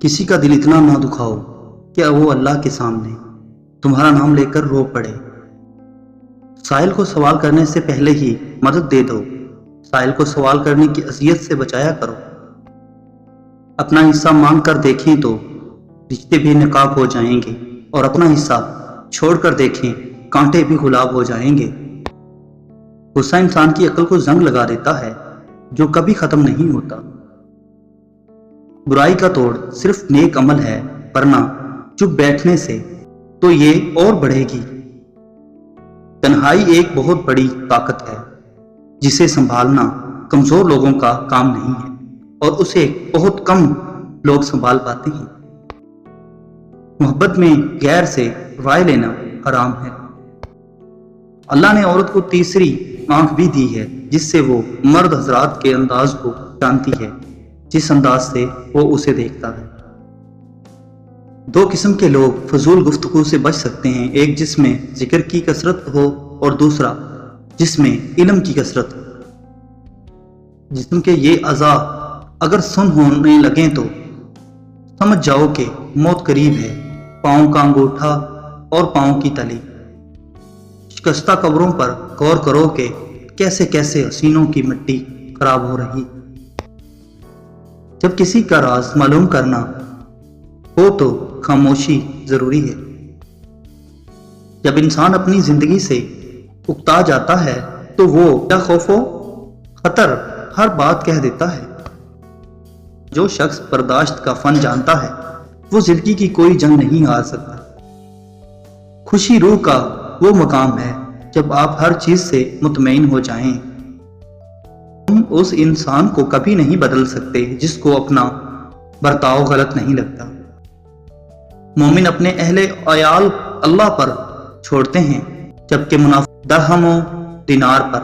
کسی کا دل اتنا نہ دکھاؤ کہ وہ اللہ کے سامنے تمہارا نام لے کر رو پڑے۔ سائل کو سوال کرنے سے پہلے ہی مدد دے دو۔ سائل کو سوال کرنے کی اذیت سے بچایا کرو۔ اپنا حصہ مانگ کر دیکھیں تو رشتے بھی نقاب ہو جائیں گے، اور اپنا حصہ چھوڑ کر دیکھیں کانٹے بھی گلاب ہو جائیں گے۔ غصہ انسان کی عقل کو زنگ لگا دیتا ہے جو کبھی ختم نہیں ہوتا۔ برائی کا توڑ صرف نیک عمل ہے، ورنہ چپ بیٹھنے سے تو یہ اور بڑھے گی۔ تنہائی ایک بہت بڑی طاقت ہے جسے سنبھالنا کمزور لوگوں کا کام نہیں ہے، اور اسے بہت کم لوگ سنبھال پاتے ہیں۔ محبت میں غیر سے رائے لینا حرام ہے۔ اللہ نے عورت کو تیسری آنکھ بھی دی ہے جس سے وہ مرد حضرات کے انداز کو جانتی ہے، جس انداز سے وہ اسے دیکھتا ہے۔ دو قسم کے لوگ فضول گفتگو سے بچ سکتے ہیں، ایک جس میں ذکر کی کثرت ہو اور دوسرا جس میں علم کی کثرت ہو۔ جسم کے یہ اعضاء اگر سن ہونے لگیں تو سمجھ جاؤ کہ موت قریب ہے۔ پاؤں کا انگوٹھا اور پاؤں کی تلی۔ شکستہ قبروں پر غور کرو کہ کیسے کیسے حسینوں کی مٹی خراب ہو رہی۔ جب کسی کا راز معلوم کرنا ہو تو خاموشی ضروری ہے۔ جب انسان اپنی زندگی سے اکتا جاتا ہے تو وہ کیا خوف و خطر ہر بات کہہ دیتا ہے۔ جو شخص برداشت کا فن جانتا ہے وہ زندگی کی کوئی جنگ نہیں ہار سکتا۔ خوشی روح کا وہ مقام ہے جب آپ ہر چیز سے مطمئن ہو جائیں۔ تم اس انسان کو کبھی نہیں بدل سکتے جس کو اپنا برتاؤ غلط نہیں لگتا۔ مومن اپنے اہل عیال اللہ پر چھوڑتے ہیں، جبکہ منافق درہم و دینار پر۔